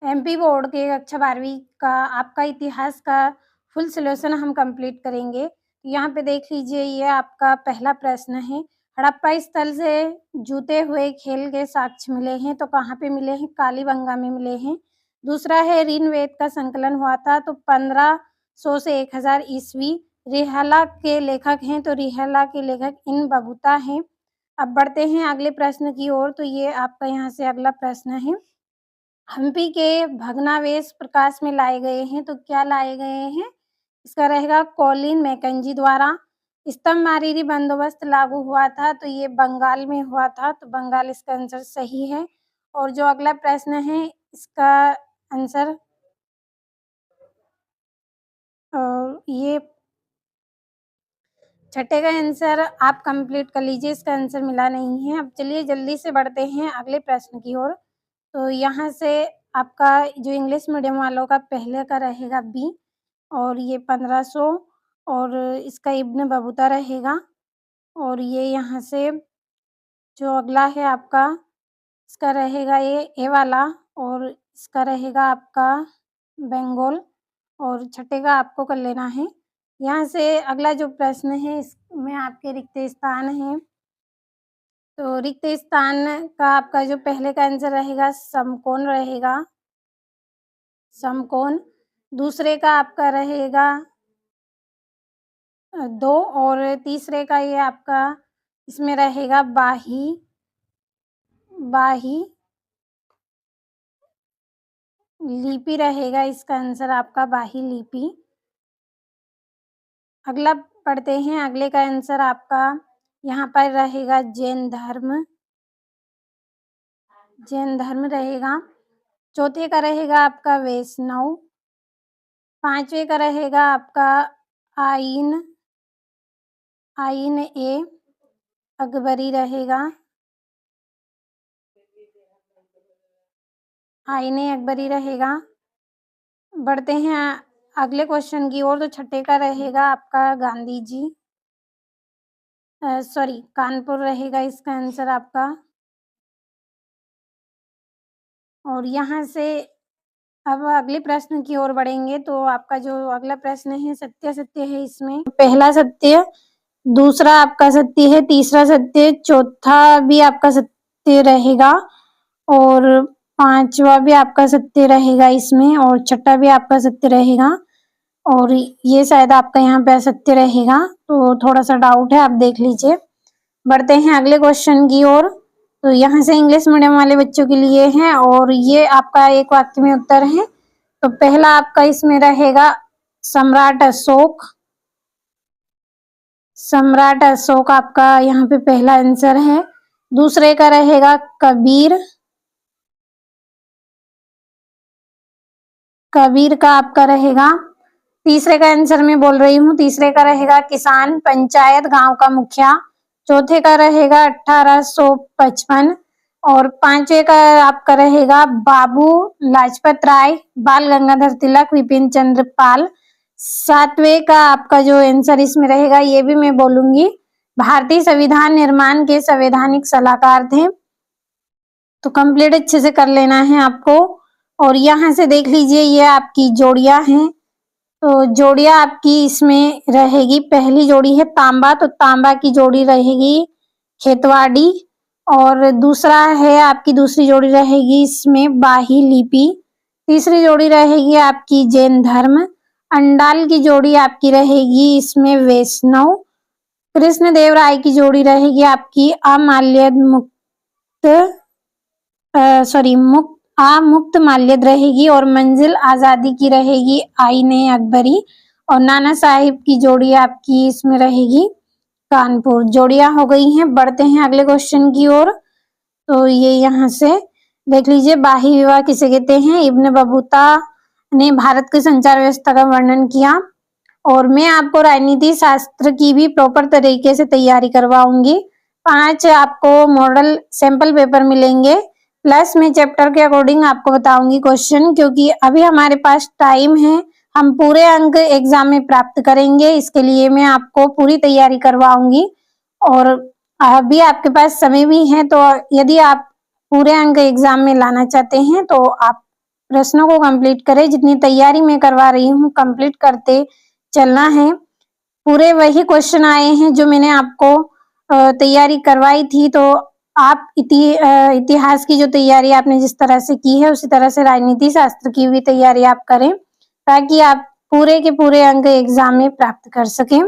MP board के कक्षा 12वीं का आपका इतिहास का फुल सॉल्यूशन हम कंप्लीट करेंगे। यहाँ पे देख लीजिए, ये आपका पहला प्रश्न है। हड़प्पा स्थल से जूते हुए खेल के साक्ष्य मिले हैं, तो कहाँ पे मिले हैं? कालीबंगा में मिले हैं। दूसरा है ऋग्वेद का संकलन हुआ था तो 1500 से 1000 ईस्वी। रिहला के लेखक हैं, तो रिहला के लेखक इन बबूता हैं। अब बढ़ते हैं अगले प्रश्न की ओर, तो ये आपका यहाँ से अगला प्रश्न है। हम्पी के भग्नावशेष प्रकाश में लाए गए हैं, तो क्या लाए गए हैं? इसका रहेगा कॉलिन मैकेंजी द्वारा। स्तंभमारीरी बंदोबस्त लागू हुआ था, तो ये बंगाल में हुआ था, तो बंगाल इसका आंसर सही है। और जो अगला प्रश्न है, इसका आंसर ये छठे का आंसर आप कंप्लीट कर लीजिए, इसका आंसर मिला नहीं है। अब चलिए जल्दी से बढ़ते हैं अगले प्रश्न की ओर। तो यहाँ से आपका जो इंग्लिश मीडियम वालों का पहले का रहेगा बी, और ये 1500, और इसका इब्न बबूता रहेगा। और ये यहाँ से जो अगला है आपका, इसका रहेगा ये ए वाला, और इसका रहेगा आपका बंगाल, और छठे का आपको कर लेना है। यहाँ से अगला जो प्रश्न है, इसमें आपके रिक्त स्थान हैं, तो रिक्त स्थान का आपका जो पहले का आंसर रहेगा समकोण रहेगा, समकोण। दूसरे का आपका रहेगा 2, और तीसरे का ये आपका इसमें रहेगा बाही, बाही लिपि रहेगा, इसका आंसर आपका बाही लिपि। अगला पढ़ते हैं, अगले का आंसर आपका यहाँ पर रहेगा जैन धर्म, जैन धर्म रहेगा। चौथे का रहेगा आपका वैष्णव। पांचवे का रहेगा आपका आइन, आइन ए अकबरी रहेगा, आइन ए अकबरी रहेगा। बढ़ते हैं अगले क्वेश्चन की ओर, तो छठे का रहेगा आपका गांधी जी, सॉरी कानपुर रहेगा इसका आंसर आपका। और यहाँ से अब अगले प्रश्न की ओर बढ़ेंगे, तो आपका जो अगला प्रश्न है सत्य सत्य है। इसमें पहला सत्य, दूसरा आपका सत्य है, तीसरा सत्य, चौथा भी आपका सत्य रहेगा, और पांचवा भी आपका सत्य रहेगा इसमें, और छठा भी आपका सत्य रहेगा, और ये शायद आपका यहाँ पे असत्य रहेगा, तो थोड़ा सा डाउट है, आप देख लीजिए। बढ़ते हैं अगले क्वेश्चन की ओर, तो यहाँ से इंग्लिश मीडियम वाले बच्चों के लिए है, और ये आपका एक वाक्य में उत्तर है। तो पहला आपका इसमें रहेगा सम्राट अशोक, सम्राट अशोक आपका यहाँ पे पहला आंसर है। दूसरे का रहेगा कबीर, कबीर का आपका रहेगा। तीसरे का आंसर मैं बोल रही हूँ, तीसरे का रहेगा किसान पंचायत गांव का मुखिया। चौथे का रहेगा 1855, और पांचवे का आपका रहेगा बाबू लाजपत राय, बाल गंगाधर तिलक, विपिन चंद्र पाल। सातवें का आपका जो आंसर इसमें रहेगा, ये भी मैं बोलूंगी, भारतीय संविधान निर्माण के संवैधानिक सलाहकार थे। तो कंप्लीट अच्छे से कर लेना है आपको। और यहाँ से देख लीजिए, ये आपकी जोड़ियां हैं, तो जोड़ियां आपकी इसमें रहेगी। पहली जोड़ी है तांबा, तो तांबा की जोड़ी रहेगी खेतवाड़ी, और दूसरा है आपकी दूसरी जोड़ी रहेगी इसमें बाही लिपि। तीसरी जोड़ी रहेगी आपकी जैन धर्म। अंडाल की जोड़ी आपकी रहेगी इसमें वैष्णव। कृष्णदेव राय की जोड़ी रहेगी आपकी अमाल्य मुक्त, मुक्त माल्यद रहेगी, और मंजिल आजादी की रहेगी आईने अकबरी, और नाना साहिब की जोड़ी आपकी इसमें रहेगी कानपुर। जोड़ियां हो गई हैं। बढ़ते हैं अगले क्वेश्चन की ओर, तो ये यहाँ से देख लीजिए, बाही विवाह किसे कहते हैं? इब्न बतूता ने भारत की संचार व्यवस्था का वर्णन किया। और मैं आपको राजनीति शास्त्र की भी प्रॉपर तरीके से तैयारी करवाऊंगी। 5 आपको मॉडल सैंपल पेपर मिलेंगे, प्लस मैं चैप्टर के अकॉर्डिंग आपको बताऊंगी क्वेश्चन, क्योंकि अभी हमारे पास टाइम है, हम पूरे अंक एग्जाम में प्राप्त करेंगे। इसके लिए मैं आपको पूरी तैयारी करवाऊंगी, और अभी आपके पास समय भी है, तो यदि आप पूरे अंक एग्जाम में लाना चाहते हैं तो आप प्रश्नों को कंप्लीट करें। जितनी तैयारी मैं करवा रही हूँ कंप्लीट करते चलना है। पूरे वही क्वेश्चन आए हैं जो मैंने आपको तैयारी करवाई थी। तो आप इतिहास की जो तैयारी आपने जिस तरह से की है उसी तरह से राजनीति शास्त्र की भी तैयारी आप करें, ताकि आप पूरे के पूरे अंक एग्जाम में प्राप्त कर सकें।